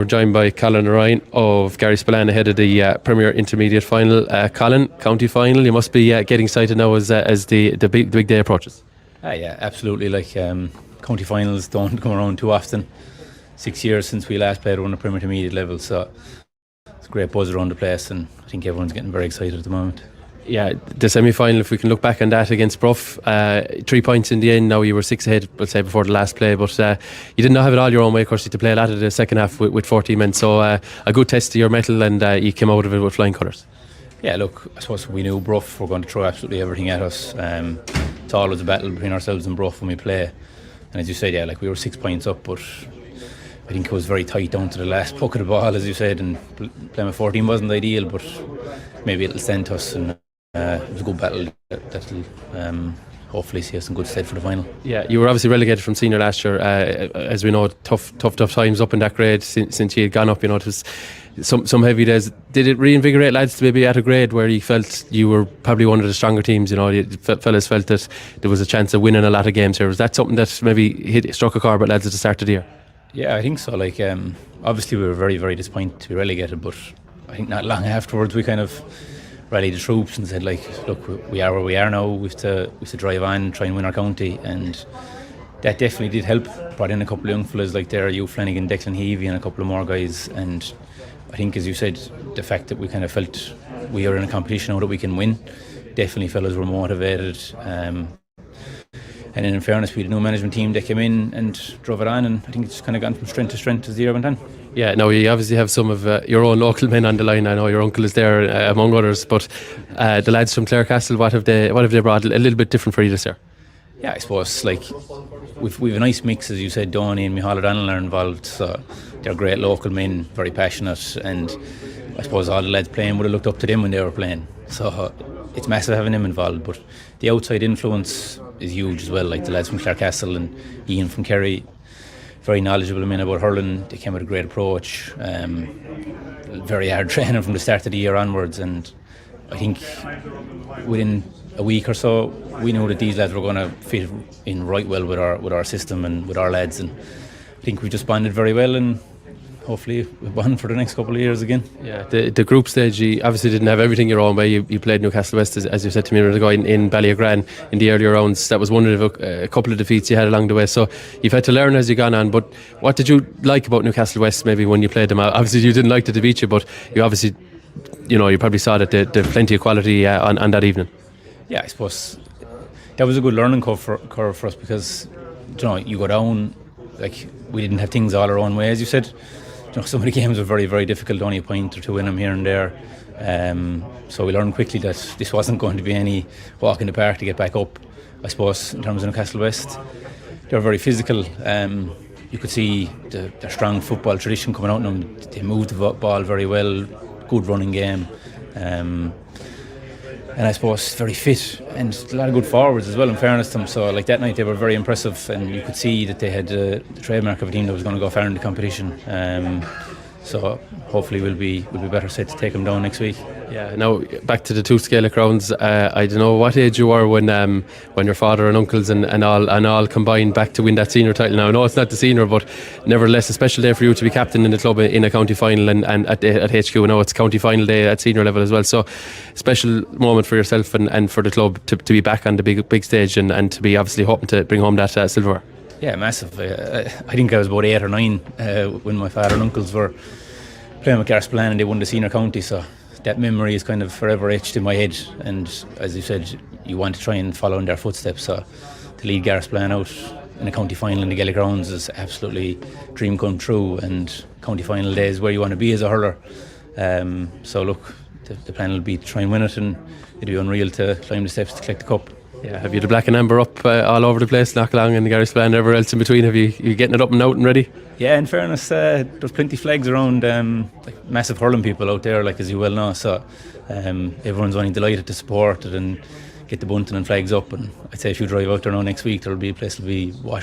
We're joined by Colin Ryan of Garryspillane ahead of the Premier Intermediate Final. Colin, county final, you must be getting excited now as the big day approaches. Yeah, absolutely. County finals don't come around too often. 6 years since we last played on the Premier Intermediate level, so it's a great buzz around the place, and I think everyone's getting very excited at the moment. Yeah, the semi-final, if we can look back on that against Bruff, 3 points in the end. Now you were 6 ahead, we'll say, before the last play, but you did not have it all your own way. Of course, you had to play a lot of the second half with 14 men, so a good test of your mettle, and you came out of it with flying colours. Yeah, look, I suppose we knew Bruff were going to throw absolutely everything at us. It's always a battle between ourselves and Bruff when we play, and as you said, we were 6 points up, but I think it was very tight down to the last puck of the ball, as you said, and playing with 14 wasn't ideal, but maybe it'll stand to us, and it was a good battle that'll hopefully see us in good stead for the final. Yeah, you were obviously relegated from senior last year. As we know, tough times up in that grade since you had gone up. You know, it was some heavy days. Did it reinvigorate lads to maybe at a grade where you felt you were probably one of the stronger teams? You know, fellas felt that there was a chance of winning a lot of games here. Was that something that maybe struck a chord with lads at the start of the year? Yeah, I think so. Obviously we were very, very disappointed to be relegated, but I think not long afterwards we kind of rallied the troops and said, look, we are where we are now. We have to drive on and try and win our county, and that definitely did help. Brought in a couple of young fellas like there, Hugh Flanagan, Declan Heavey, and a couple of more guys. And I think, as you said, the fact that we kind of felt we are in a competition now that we can win, definitely fellas were motivated. And then, in fairness, we had a new management team that came in and drove it on, and I think it's kind of gone from strength to strength as the year went on. Yeah, now you obviously have some of your own local men on the line. I know your uncle is there among others, but the lads from Clarecastle, what have they brought a little bit different for you this year? Yeah, I suppose we've a nice mix, as you said. Donny and Micheál O'Donnell are involved, so they're great local men, very passionate, and I suppose all the lads playing would have looked up to them when they were playing. So it's massive having them involved, but the outside influence is huge as well. Like the lads from Clarecastle and Ian from Kerry, very knowledgeable men about hurling. They came with a great approach, very hard training from the start of the year onwards, and I think within a week or so we knew that these lads were going to fit in right well with our system and with our lads, and I think we just bonded very well, and hopefully we'll bond for the next couple of years again. Yeah, the group stage, you obviously didn't have everything your own way. You played Newcastle West, as you said to me a minute ago, in Ballygran in the earlier rounds. That was one of a couple of defeats you had along the way, so you've had to learn as you've gone on. But what did you like about Newcastle West maybe when you played them? Obviously you didn't like them to beat you, but you obviously, you probably saw that there's plenty of quality on that evening. Yeah, I suppose that was a good learning curve for us, because you go down, we didn't have things all our own way, as you said. Some of the games were very, very difficult, only a point or two in them here and there. So we learned quickly that this wasn't going to be any walk in the park to get back up. I suppose in terms of Newcastle West, they were very physical. You could see their strong football tradition coming out in them. They moved the ball very well, good running game. And I suppose very fit, and a lot of good forwards as well, in fairness to them. So that night they were very impressive, and you could see that they had the trademark of a team that was going to go far in the competition. So hopefully we'll be better set to take them down next week. Yeah. Now back to the two Gaelic rounds. I don't know what age you were when your father and uncles and all combined back to win that senior title. Now I know it's not the senior, but nevertheless a special day for you to be captain in the club in a county final and at HQ. Now it's county final day at senior level as well. So special moment for yourself and for the club to be back on the big stage and to be obviously hoping to bring home that silverware. Yeah, massive. I think I was about 8 or 9 when my father and uncles were playing with Garryspillane and they won the senior county, so that memory is kind of forever etched in my head. And as you said, you want to try and follow in their footsteps, so to lead Garryspillane out in a county final in the Gaelic rounds is absolutely dream come true, and county final day is where you want to be as a hurler. So look, the plan will be to try and win it, and it'll be unreal to climb the steps to collect the cup. Yeah, have you the black and amber up all over the place, Knockalong and Garryspillane and everywhere else in between? Have you getting it up and out and ready? Yeah, in fairness, there's plenty of flags around, massive hurling people out there, as you well know, so everyone's only delighted to support it and get the bunting and flags up, and I'd say if you drive out there now next week, there'll be a place to be washed